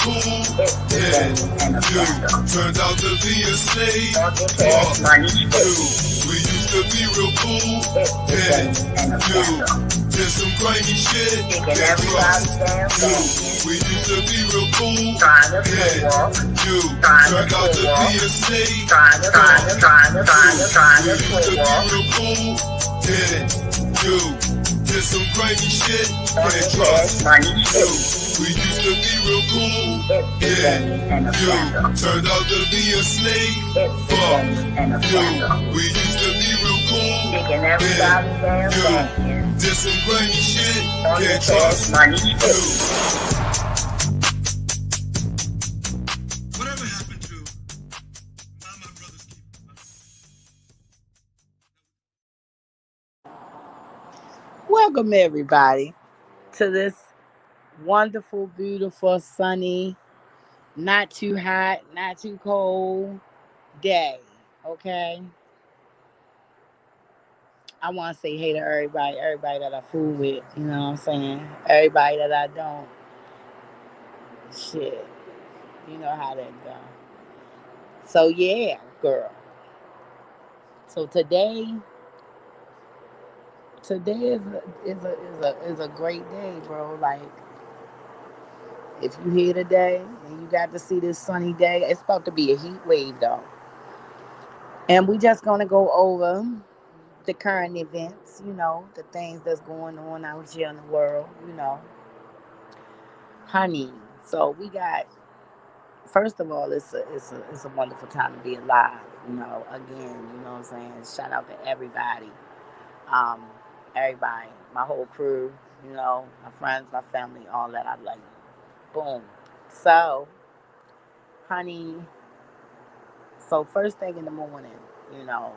cool. And you turned out to be a slave. We used to be real cool. And you did some grimy shit. And we used to be real cool. And you turned out to be a slave. We used to be real cool. And you did some grimy shit. And trust you. We used to be real cool. And you turned out to be a slave. Fuck you. We used to be real cool. And you did some grimy shit. Can't trust you. Whatever happened to my brother's keeper? Welcome, everybody, to this wonderful, beautiful, sunny, not too hot, not too cold day. Okay? I want to say hey to everybody that I fool with. You know what I'm saying? Everybody that I don't. Shit. You know how that go. So, yeah, girl. So, today is a great day, bro. Like, if you here today and you got to see this sunny day, it's about to be a heat wave though. And we just gonna go over the current events, the things that's going on out here in the world, honey. So we got, first of all, it's a wonderful time to be alive. Again, you know what I'm saying. Shout out to everybody, um, everybody, my whole crew, my friends, my family, all that. I like. Boom. So, honey. So first thing in the morning, you know,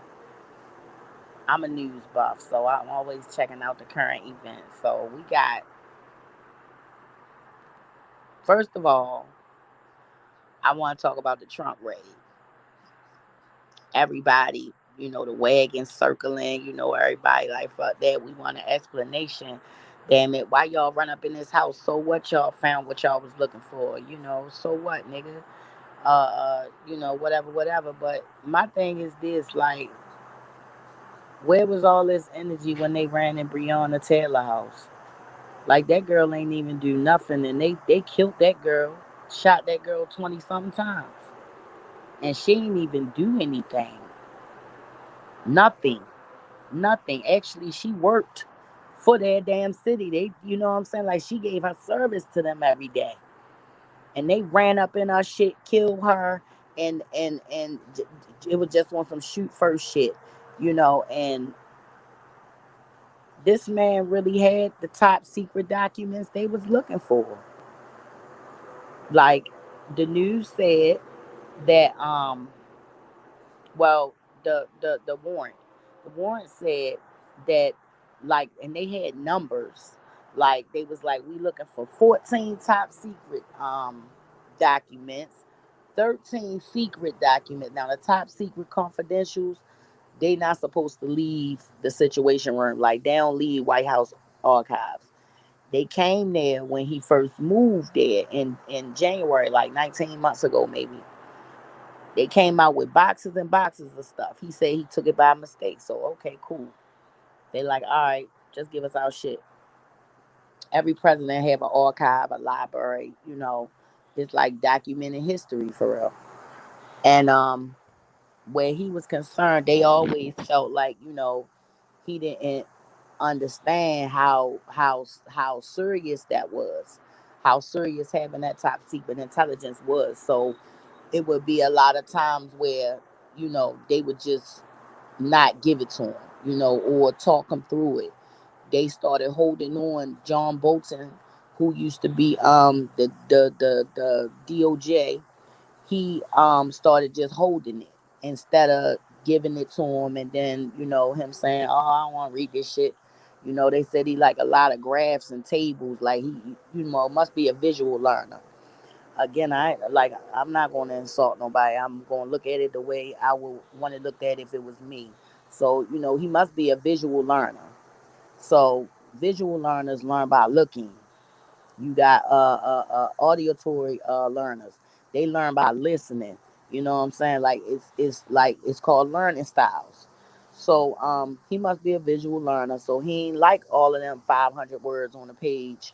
I'm a news buff, so I'm always checking out the current events. So we got, first of all, I want to talk about the Trump raid. Everybody, the wagon circling, everybody like, fuck that. We want an explanation. Damn it, why y'all run up in this house? So what, y'all found what y'all was looking for? So what, nigga? Whatever. But my thing is this, like, where was all this energy when they ran in Breonna Taylor house? Like, that girl ain't even do nothing, and they killed that girl, shot that girl 20 something times, and she ain't even do anything. Nothing, nothing. Actually, she worked for their damn city. They, you know what I'm saying? Like, she gave her service to them every day, and they ran up in her shit, killed her, and it was just on some shoot first shit, and this man really had the top secret documents they was looking for. Like, the news said that well, the warrant said that, like, and they had numbers. Like, they was like, we looking for 14 top secret documents, 13 secret documents. Now the top secret confidentials, they not supposed to leave the situation room. Like, they don't leave White House archives. They came there when he first moved there in January, like 19 months ago, maybe. They came out with boxes and boxes of stuff. He said he took it by mistake. So, okay, cool. They like, all right, just give us our shit. Every president have an archive, a library, it's like documenting history for real. And where he was concerned, they always felt like, he didn't understand how serious that was, how serious having that top secret intelligence was. So it would be a lot of times where, they would just not give it to him, or talk him through it. They started holding on John Bolton, who used to be the DOJ. He started just holding it instead of giving it to him, and then him saying, "Oh, I don't want to read this shit." They said he like a lot of graphs and tables. Like, he, must be a visual learner. Again, I'm not going to insult nobody. I'm going to look at it the way I would want to look at it if it was me. So he must be a visual learner. So visual learners learn by looking. You got auditory learners. They learn by listening. You know what I'm saying? Like it's called learning styles. So he must be a visual learner. So he ain't like all of them 500 words on a page.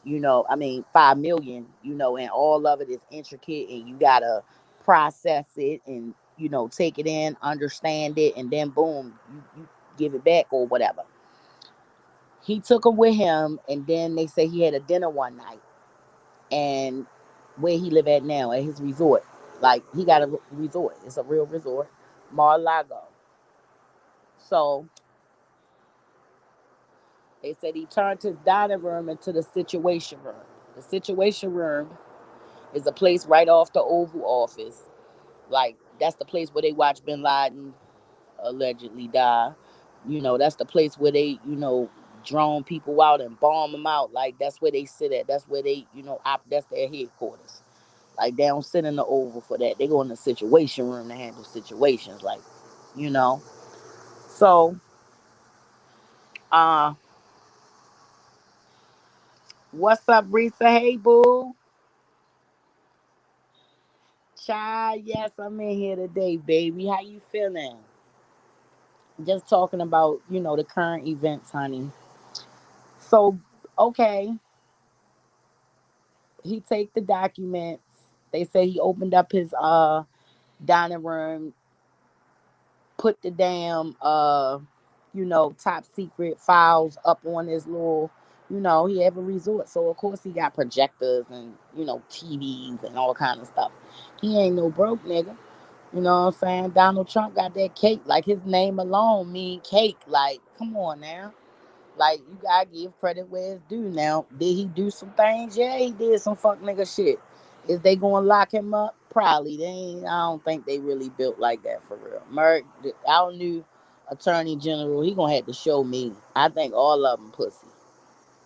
You know, I mean 5 million. You know, and all of it is intricate, and you gotta process it and take it in, understand it, and then boom, you give it back or whatever. He took them with him, and then they say he had a dinner one night, and where he live at now at his resort. Like he got a resort. It's a real resort, Mar-a-Lago. So they said he turned his dining room into the situation room. The situation room is a place right off the Oval Office. Like that's the place where they watch Bin Laden allegedly die. That's the place where they, drone people out and bomb them out. Like that's where they sit at. That's where they, that's their headquarters. Like they don't sit in the Oval for that. They go in the situation room to handle situations. Like, you know. So, uh, what's up, Risa? Hey, boo. Child, yes, I'm in here today, baby. How you feeling? Just talking about, the current events, honey. So, okay, he take the documents. They say he opened up his dining room, put the damn top secret files up on his little, he have a resort. So of course he got projectors and, TVs and all kind of stuff. He ain't no broke nigga. You know what I'm saying? Donald Trump got that cake. Like his name alone mean cake. Like, come on now. Like, you gotta give credit where it's due. Now, did he do some things? Yeah, he did some fuck nigga shit. Is they gonna lock him up? Probably. They ain't. I don't think they really built like that for real. Merck, our new attorney general, he gonna have to show me. I think all of them pussy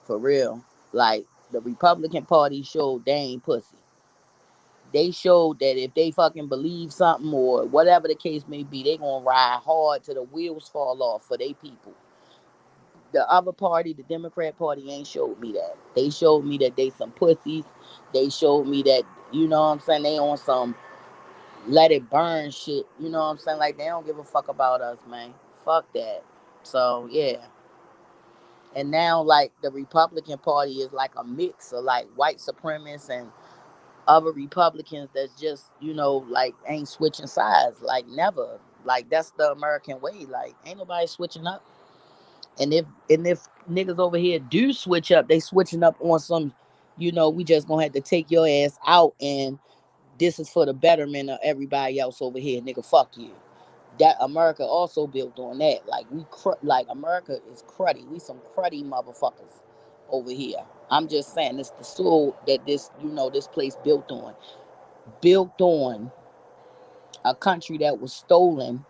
for real. Like the Republican Party showed they ain't pussy. They showed that if they fucking believe something or whatever the case may be, they gonna ride hard till the wheels fall off for they people. The other party, the Democrat Party, ain't showed me that. They showed me that they some pussies. They showed me that, you know what I'm saying, they on some let it burn shit. You know what I'm saying? Like they don't give a fuck about us, man. Fuck that. So yeah. And now like the Republican Party is like a mix of like white supremacists and other Republicans that's just, like ain't switching sides. Like never. Like that's the American way. Like ain't nobody switching up. And if niggas over here do switch up, they switching up on some, we just gonna have to take your ass out, and this is for the betterment of everybody else over here, nigga. Fuck you. That America also built on that. Like like America is cruddy. We some cruddy motherfuckers over here. I'm just saying, it's the soul that this place built on a country that was stolen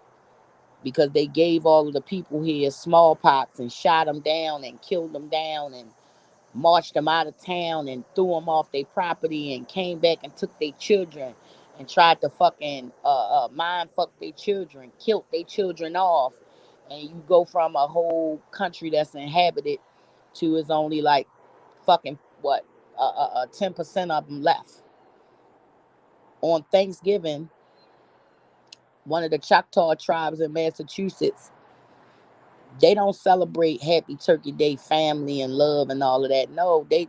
because they gave all of the people here smallpox and shot them down and killed them down and marched them out of town and threw them off their property and came back and took their children and tried to fucking mind fuck their children, killed their children off. And you go from a whole country that's inhabited to is only like fucking what 10% of them left. On Thanksgiving, one of the Choctaw tribes in Massachusetts, they don't celebrate Happy Turkey Day, family and love and all of that. No, they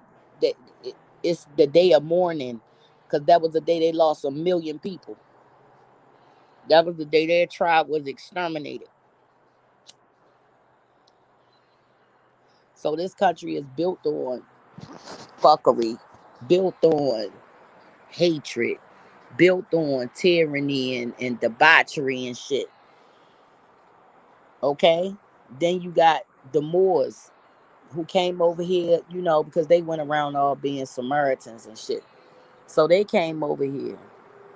it's the day of mourning because that was the day they lost 1 million people. That was the day their tribe was exterminated. So this country is built on fuckery, built on hatred, built on tyranny and debauchery and shit. Okay? Then you got the Moors who came over here, because they went around all being Samaritans and shit. So they came over here,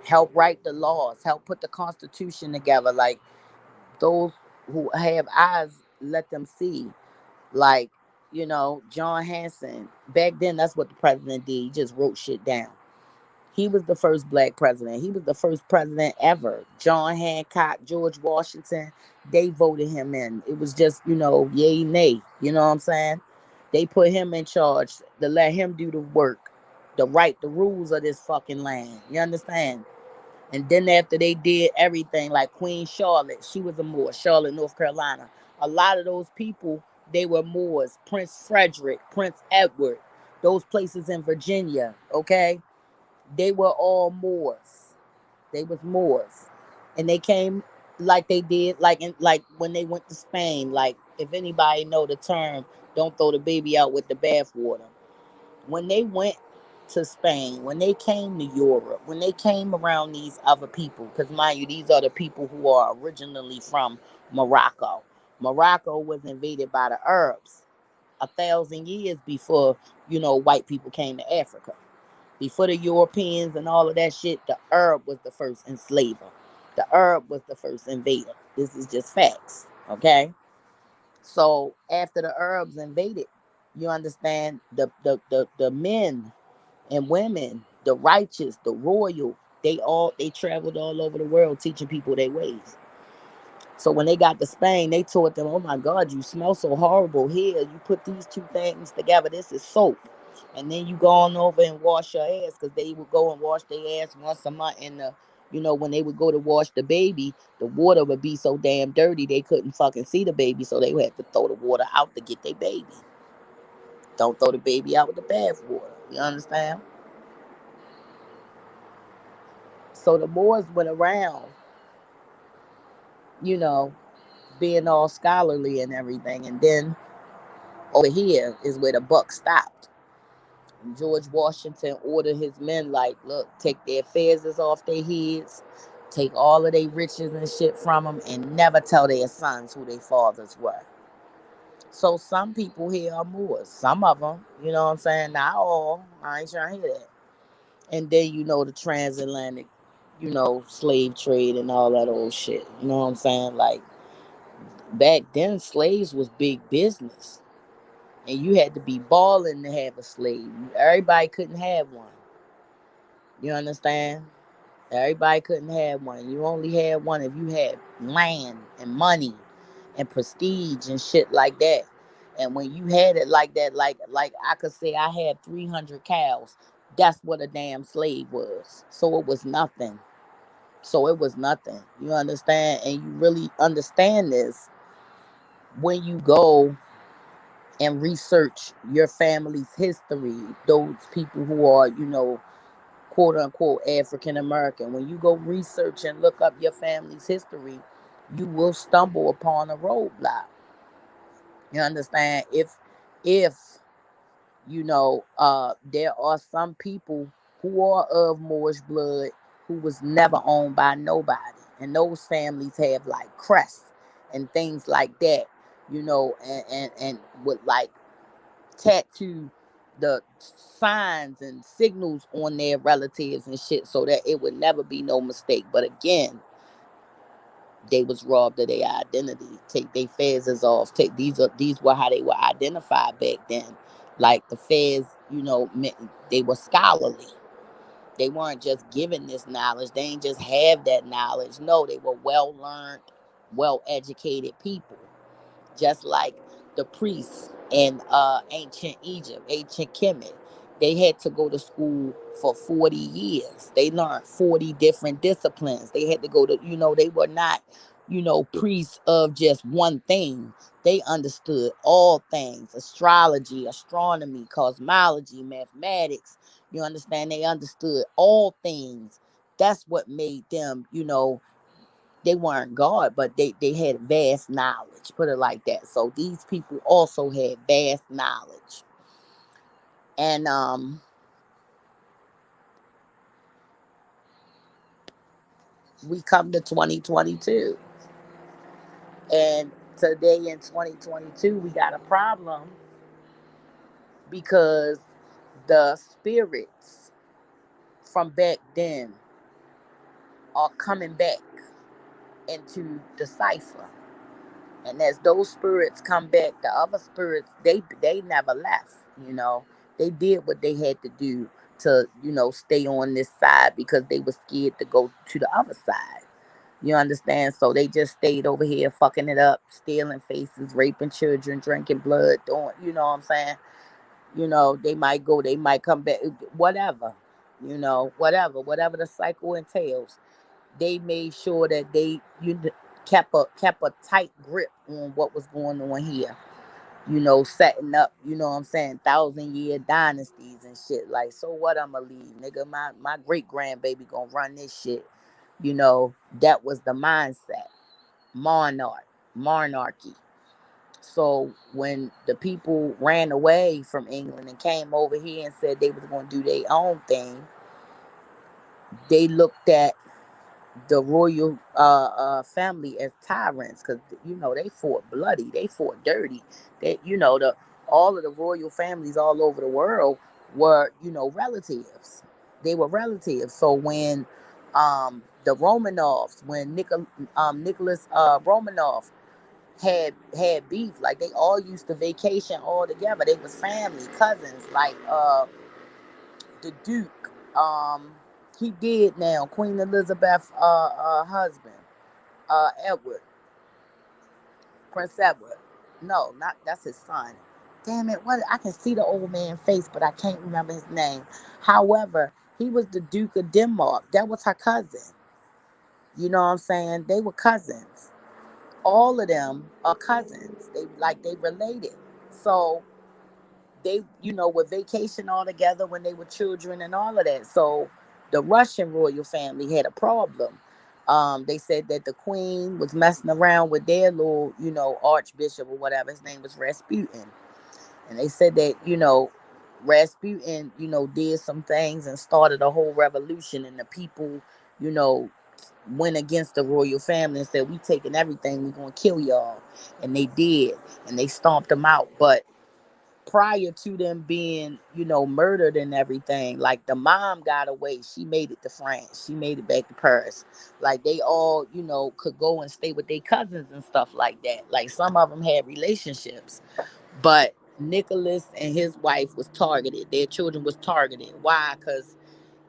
help write the laws, help put the Constitution together. Like those who have eyes, let them see. Like, John Hanson. Back then, that's what the president did. He just wrote shit down. He was the first black president. He was the first president ever. John Hancock, George Washington, they voted him in. It was just, yay, nay. You know what I'm saying? They put him in charge to let him do the work, to write the rules of this fucking land. You understand? And then after they did everything, like Queen Charlotte, she was a Moor, Charlotte, North Carolina. A lot of those people, they were Moors. Prince Frederick, Prince Edward, those places in Virginia, okay? They were all Moors. They was Moors. And they came like they did, like when they went to Spain. Like, if anybody know the term, don't throw the baby out with the bathwater. When they went to Spain, when they came to Europe, when they came around these other people, because mind you, these are the people who are originally from Morocco. Morocco was invaded by the Arabs 1,000 years before, white people came to Africa. Before the Europeans and all of that shit, the Arab was the first enslaver. The Arab was the first invader. This is just facts, okay? So after the Arabs invaded, you understand, the men and women, the righteous, the royal, they traveled all over the world teaching people their ways. So when they got to Spain, they taught them, oh my God, you smell so horrible here. You put these two things together. This is soap. And then you go on over and wash your ass, because they would go and wash their ass once a month. And when they would go to wash the baby, the water would be so damn dirty they couldn't fucking see the baby. So they would have to throw the water out to get their baby. Don't throw the baby out with the bath water. You understand? So the Moors went around, you know, being all scholarly and everything. And then over here is where the buck stopped. And George Washington ordered his men, like, look, take their fezzes off their heads, take all of their riches and shit from them, and never tell their sons who their fathers were. So some people here are Moors. Some of them, you know what I'm saying? Not all. I ain't trying to hear that. And then, the transatlantic, slave trade and all that old shit. You know what I'm saying? Like, back then, slaves was big business. And you had to be balling to have a slave. Everybody couldn't have one. You understand? Everybody couldn't have one. You only had one if you had land and money and prestige and shit like that. And when you had it like that, like I could say I had 300 cows. That's what a damn slave was. So it was nothing. You understand? And you really understand this when you go and research your family's history. Those people who are, quote unquote African American. When you go research and look up your family's history, you will stumble upon a roadblock. You understand? If there are some people who are of Moorish blood who was never owned by nobody, and those families have like crests and things like that, and would like tattoo the signs and signals on their relatives and shit, so that it would never be no mistake. But again, they was robbed of their identity. Take their fezzes off. These were how they were identified back then. Like the fez, they were scholarly. They weren't just given this knowledge. They ain't just have that knowledge. No, they were well learned, well educated people. Just like the priests in ancient Egypt, ancient Kemet. They had to go to school for 40 years. They learned 40 different disciplines. They had to go to, they were not, priests of just one thing. They understood all things: astrology, astronomy, cosmology, mathematics. You understand? They understood all things. That's what made them, they weren't God, but they had vast knowledge, put it like that. So these people also had vast knowledge. And we come to 2022. And today in 2022, we got a problem because the spirits from back then are coming back into the cipher. And as those spirits come back, the other spirits, they never left, They did what they had to do to, stay on this side, because they were scared to go to the other side. You understand? So they just stayed over here fucking it up, stealing faces, raping children, drinking blood, doing, you know what I'm saying? They might go, they might come back, whatever. Whatever the cycle entails. They made sure that they kept a tight grip on what was going on here. Setting up, you know what I'm saying, 1,000-year dynasties and shit. Like, so what I'ma leave, nigga? My great grandbaby gonna run this shit. That was the mindset. Monarchy. So when the people ran away from England and came over here and said they was gonna do their own thing, they looked at the royal family as tyrants, because they fought bloody, they fought dirty. The all of the royal families all over the world were relatives. They were relatives. So when the Romanovs, when Nicholas Romanov had beef, like they all used to vacation all together. They was family, cousins, like the Duke. He did now. Queen Elizabeth husband, Edward, Prince Edward. No, not that's his son. Damn it! What, I can see the old man's face, but I can't remember his name. However, he was the Duke of Denmark. That was her cousin. You know what I'm saying? They were cousins. All of them are cousins. They related. So they would vacation all together when they were children and all of that. So the Russian royal family had a problem. They said that the queen was messing around with their little archbishop or whatever. His name was Rasputin. And they said that Rasputin did some things and started a whole revolution, and the people you know went against the royal family and said, we taking everything, we gonna kill y'all. And they did, and they stomped them out. But prior to them being, murdered and everything, like the mom got away. She made it to France. She made it back to Paris. Like they all, could go and stay with their cousins and stuff like that. Like some of them had relationships, but Nicholas and his wife was targeted. Their children was targeted. Why? Because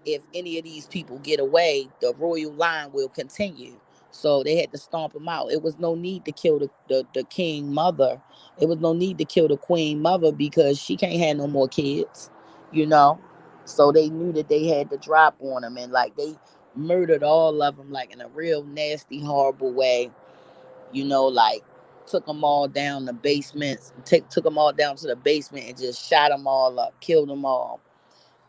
if any of these people get away, the royal line will continue. So they had to stomp them out. It was no need to kill the king mother. It was no need to kill the queen mother because she can't have no more kids, you know. So they knew that they had to drop on them, and like they murdered all of them, like in a real nasty, horrible way. Like took them all down the basements, took them all down to the basement and just shot them all up, killed them all.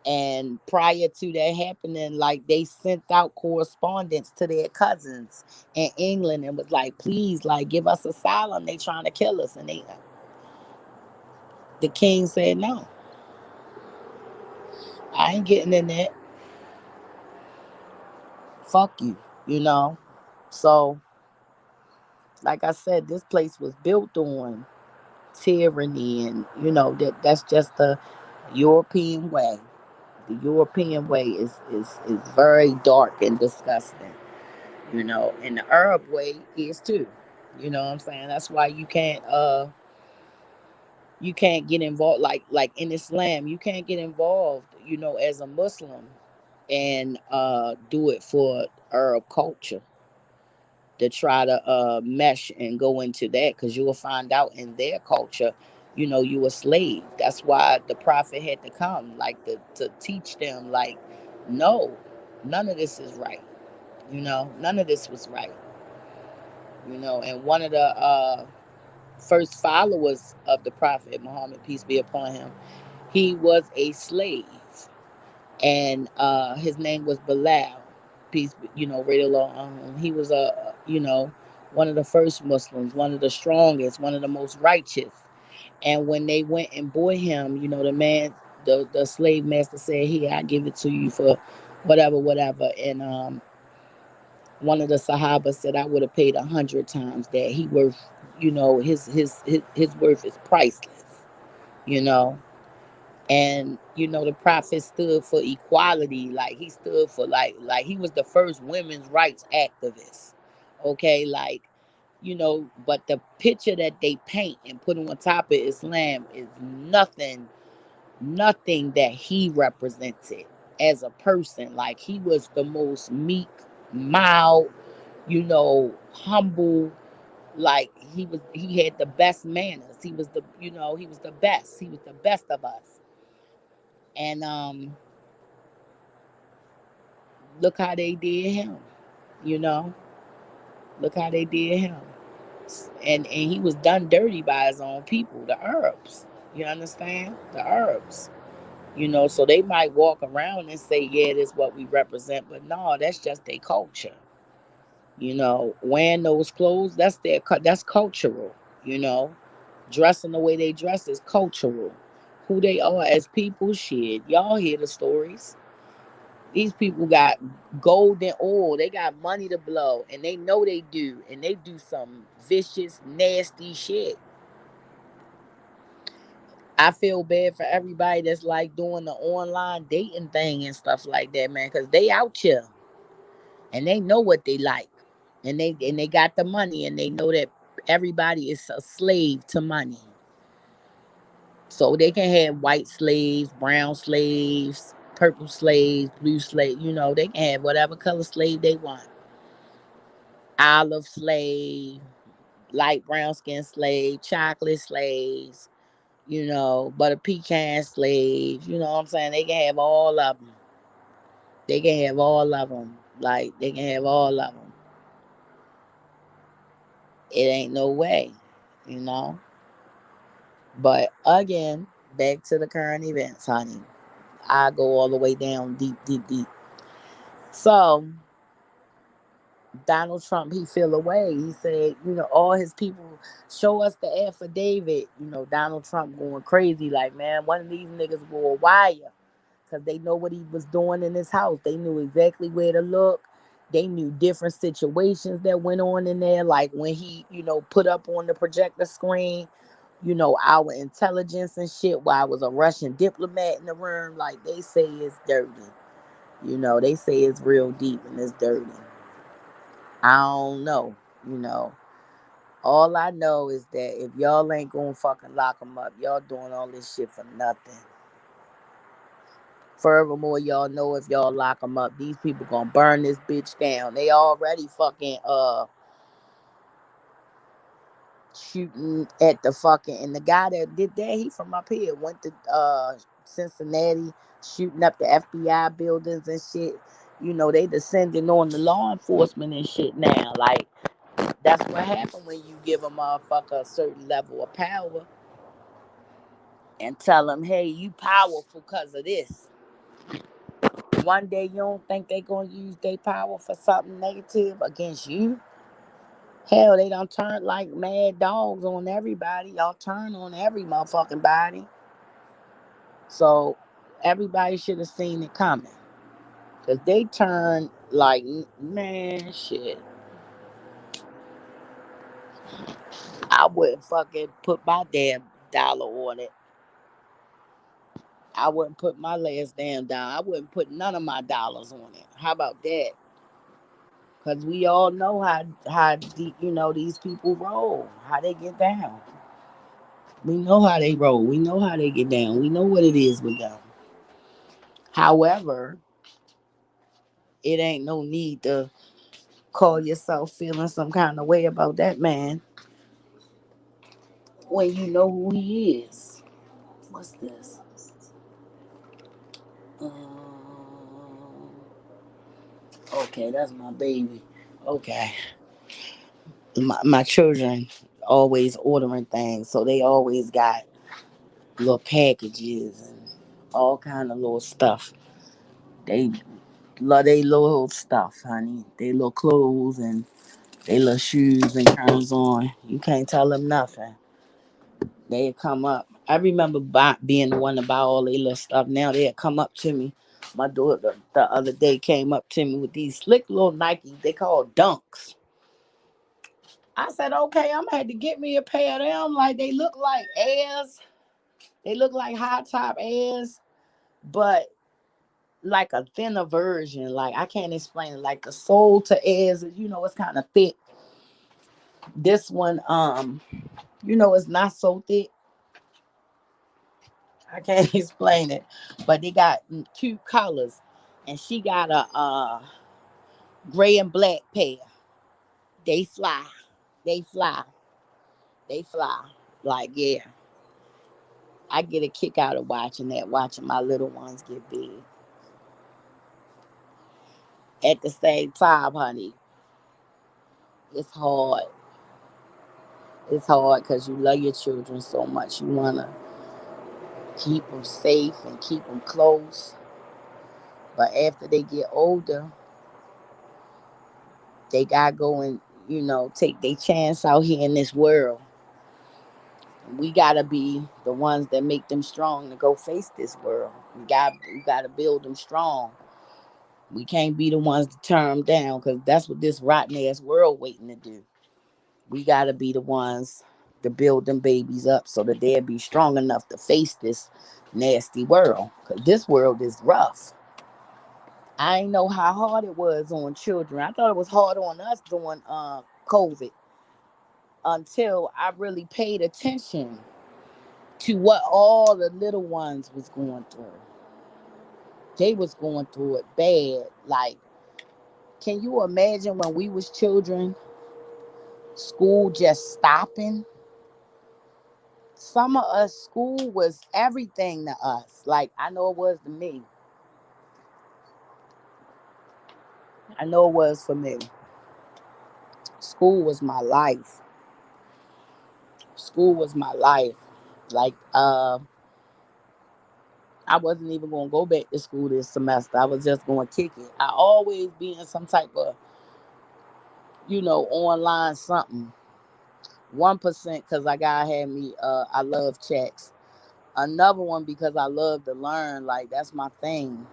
And prior to that happening, like they sent out correspondence to their cousins in England and was like, please, like, give us asylum. They trying to kill us. And the king said, no, I ain't getting in that. Fuck you, you know? So, like I said, this place was built on tyranny, and that's just the European way. The European way is very dark and disgusting. And the Arab way is too. You know what I'm saying? That's why you can't get involved, like in Islam. You can't get involved, as a Muslim, and do it for Arab culture, to try to mesh and go into that, because you will find out in their culture, you a slave. That's why the prophet had to come, like to teach them, like, no, none of this is right. None of this was right. And one of the first followers of the prophet Muhammad, peace be upon him, he was a slave, and his name was Bilal, peace be, radiallahu anhu. He was one of the first Muslims, one of the strongest, one of the most righteous. And when they went and bought him, the slave master said, here, I give it to you for whatever. And one of the Sahaba said, I would have paid 100 times that. He worth, his worth is priceless, you know. And the prophet stood for equality. Like he stood for, like he was the first women's rights activist. Okay, like, but the picture that they paint and put on top of Islam is nothing that he represented as a person. Like he was the most meek, mild, humble. Like he had the best manners. He was the best. He was the best of us. And look how they did him. You know, look how they did him. And he was done dirty by his own people, the Arabs. You understand? The Arabs. So they might walk around and say, yeah, this is what we represent, but no, that's just their culture. Wearing those clothes, that's cultural. you know Dressing the way they dress is cultural. Who they are as people, shit, y'all hear the stories. These people got gold and oil, they got money to blow, and they know they do, and they do some vicious nasty shit. I feel bad for everybody that's like doing the online dating thing and stuff like that, man, because they out here and they know what they like, and they got the money, and they know that everybody is a slave to money. So they can have white slaves, brown slaves, purple slaves, blue slaves. They can have whatever color slave they want. Olive slave, light brown skin slave, chocolate slaves, butter pecan slaves. You know what I'm saying? They can have all of them. They can have all of them. Like, they can have all of them. It ain't no way, you know. But again, back to the current events, honey. I go all the way down deep, deep, deep. So Donald Trump, he feel away. He said, all his people show us the affidavit. Donald Trump going crazy, like, man, one of these niggas will wire, because they know what he was doing in his house. They knew exactly where to look. They knew different situations that went on in there, like when he, put up on the projector screen, our intelligence and shit, while I was a Russian diplomat in the room. Like, they say it's dirty. They say it's real deep and it's dirty. I don't know. You know, all I know is that if y'all ain't gonna fucking lock them up, y'all doing all this shit for nothing. Furthermore, y'all know if y'all lock them up, these people gonna burn this bitch down. They already fucking shooting at the fucking, and the guy that did that, he from up here, went to Cincinnati, shooting up the FBI buildings and shit. They descending on the law enforcement and shit now. Like, that's what happened when you give a motherfucker a certain level of power and tell them, hey, you powerful because of this. One day you don't think they gonna use their power for something negative against you? Hell, they don't turn like mad dogs on everybody. Y'all turn on every motherfucking body. So everybody should have seen it coming. Cause they turn like, man, shit. I wouldn't fucking put my damn dollar on it. I wouldn't put my last damn dollar. I wouldn't put none of my dollars on it. How about that? Cause we all know how deep, these people roll, how they get down. We know how they roll. We know how they get down. We know what it is with them. However, it ain't no need to call yourself feeling some kind of way about that man when you know who he is. What's this? Okay, that's my baby. Okay. My children always ordering things, so they always got little packages and all kind of little stuff. They love they little stuff, honey. They little clothes and they little shoes and curls on. You can't tell them nothing. They come up. I remember being the one to buy all their little stuff. Now they come up to me. My daughter the other day came up to me with these slick little Nikes. They call Dunks. I said, okay, I'm gonna have to get me a pair of them. Like, they look like Airs. They look like high top Airs, but like a thinner version. Like, I can't explain it. Like, the sole to Airs, it's kind of thick. This one, it's not so thick. I can't explain it, but they got cute colors, and she got a gray and black pair. They fly. They fly. They fly. Like, yeah. I get a kick out of watching that, watching my little ones get big. At the same time, honey, it's hard. It's hard because you love your children so much. You want to keep them safe and keep them close. But after they get older, they got to go and, take their chance out here in this world. We got to be the ones that make them strong to go face this world. We got to build them strong. We can't be the ones to turn them down because that's what this rotten ass world waiting to do. We got to be the ones to build them babies up so that they'll be strong enough to face this nasty world. Because this world is rough. I ain't know how hard it was on children. I thought it was hard on us during COVID until I really paid attention to what all the little ones was going through. They was going through it bad. Like, can you imagine when we was children, school just stopping? Some of us, school was everything to us. Like, I know it was to me. I know it was for me. School was my life. School was my life. Like, I wasn't even going to go back to school this semester. I was just going to kick it. I always be in some type of, online something. 1% because I gotta have me. I love checks. Another one because I love to learn. Like, that's my thing.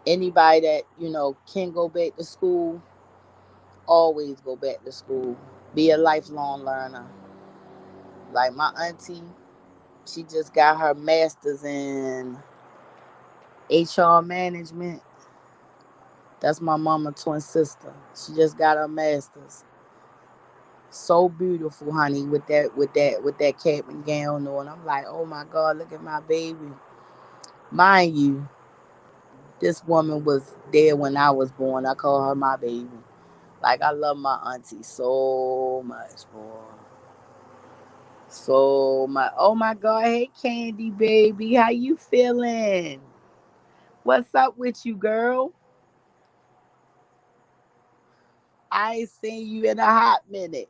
Anybody that can go back to school, always go back to school. Be a lifelong learner. Like my auntie, she just got her master's in HR management. That's my mama twin sister. She just got her master's. So beautiful, honey, with that cap and gown on. I'm like, oh my God, look at my baby. Mind you, this woman was there when I was born. I call her my baby. Like, I love my auntie so much, boy. So much. Oh my God, hey Candy baby, how you feeling? What's up with you, girl? I ain't seen you in a hot minute.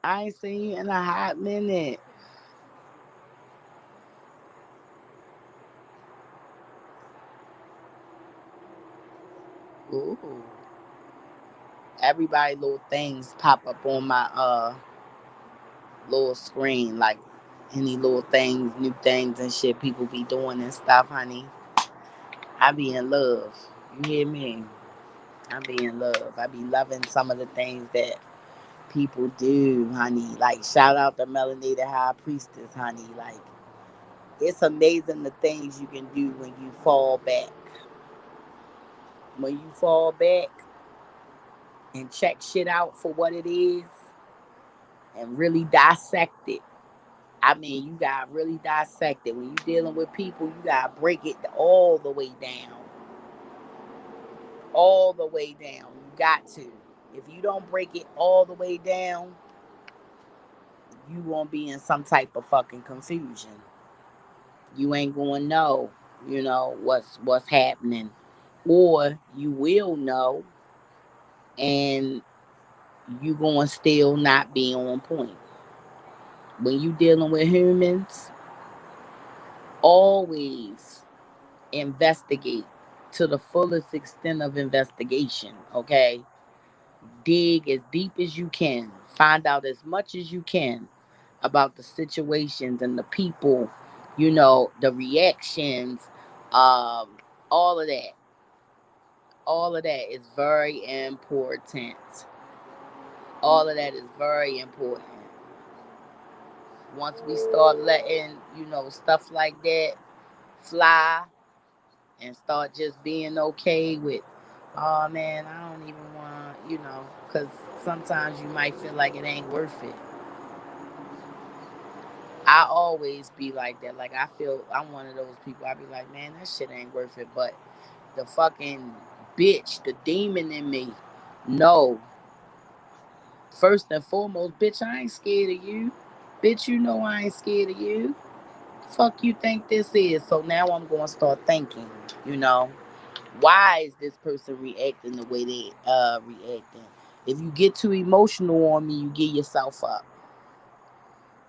I ain't seen you in a hot minute. Ooh. Everybody little things pop up on my little screen, like any little things, new things and shit people be doing and stuff, honey. I be in love. You hear me? I be in love. I be loving some of the things that people do, honey. Like, shout out to Melanated High Priestess, honey. Like, it's amazing the things you can do when you fall back. When you fall back and check shit out for what it is and really dissect it. I mean, you gotta really dissect it. When you're dealing with people, you gotta break it all the way down. All the way down. You got to. If you don't break it all the way down, you won't be in some type of fucking confusion. You ain't gonna know, what's happening. Or you will know and you gonna still not be on point. When you dealing with humans, always investigate to the fullest extent of investigation, okay? Dig as deep as you can. Find out as much as you can about the situations and the people, the reactions, um, all of that. All of that is very important. All of that is very important. Once we start letting, stuff like that fly and start just being okay with, oh man, I don't even want, because sometimes you might feel like it ain't worth it. I always be like that. I'm one of those people. I be like, man, that shit ain't worth it. But the fucking bitch, the demon in me. No. First and foremost, bitch, I ain't scared of you. Bitch, you know I ain't scared of you. Fuck you think this is? So now I'm going to start thinking, you know, why is this person reacting the way they reacting? If you get too emotional on me, you get yourself up.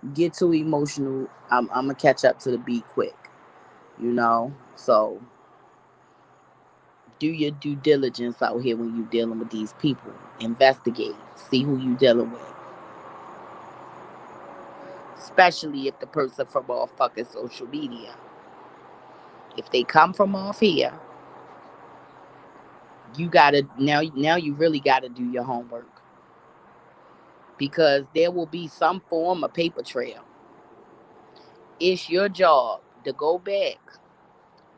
You get too emotional, I'm going to catch up to the beat quick, you know? So do your due diligence out here when you dealing with these people. Investigate. See who you dealing with. Especially if the person from off fucking social media. If they come from off here, you gotta now you really gotta do your homework. Because there will be some form of paper trail. It's your job to go back,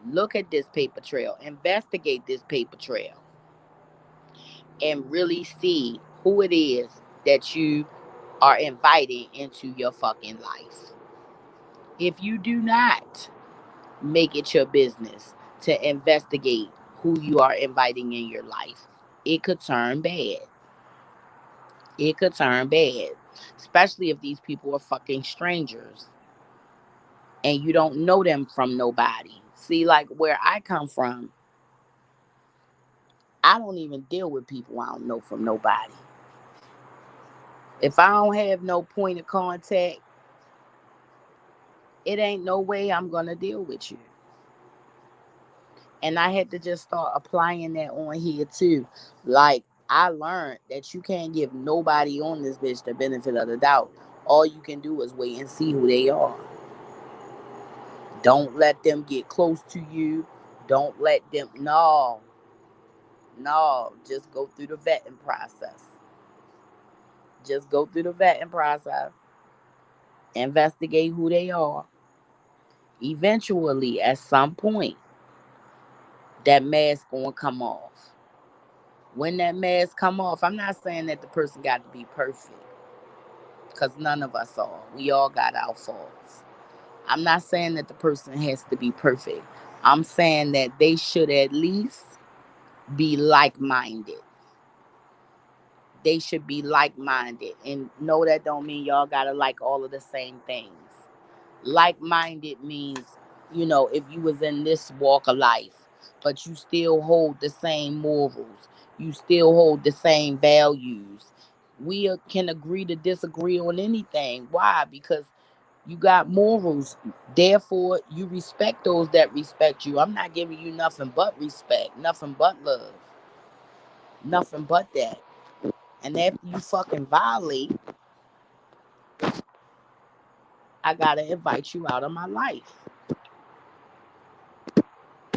look at this paper trail, investigate this paper trail, and really see who it is that you are inviting into your fucking life. If you do not make it your business to investigate who you are inviting in your life, it could turn bad. It could turn bad. Especially if these people are fucking strangers and you don't know them from nobody. See, like where I come from, I don't even deal with people I don't know from nobody. If I don't have no point of contact, it ain't no way I'm going to deal with you. And I had to just start applying that on here too. Like, I learned that you can't give nobody on this bitch the benefit of the doubt. All you can do is wait and see who they are. Don't let them get close to you. Don't let them, no, just go through the vetting process. Just go through the vetting process. Investigate who they are. Eventually, at some point, that mask gonna come off. When that mask come off, I'm not saying that the person got to be perfect, because none of us are. We all got our faults. I'm not saying that the person has to be perfect. I'm saying that they should at least be like-minded. They should be like-minded. And no, that don't mean y'all gotta like all of the same things. Like-minded means, if you was in this walk of life, but you still hold the same morals, you still hold the same values. We can agree to disagree on anything. Why? Because you got morals. Therefore, you respect those that respect you. I'm not giving you nothing but respect, nothing but love, nothing but that. And after you fucking violate, I gotta invite you out of my life.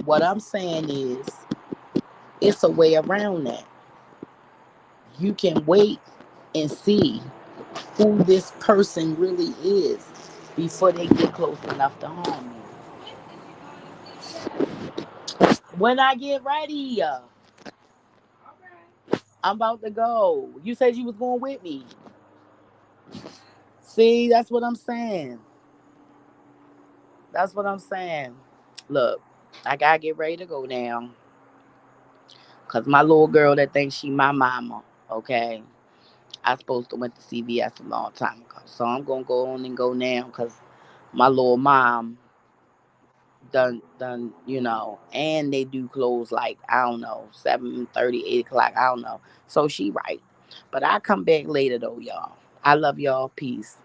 What I'm saying is, it's a way around that. You can wait and see who this person really is before they get close enough to harm you. When I get ready, I'm about to go. You said you was going with me. See, that's what I'm saying. That's what I'm saying. Look, I gotta get ready to go now. Cause my little girl that thinks she my mama, okay? I supposed to went to CVS a long time ago. So I'm gonna go on and go now because my little mom done, and they do close like, I don't know, 7:30, 8 o'clock, I don't know. So she right. But I come back later though, y'all. I love y'all. Peace.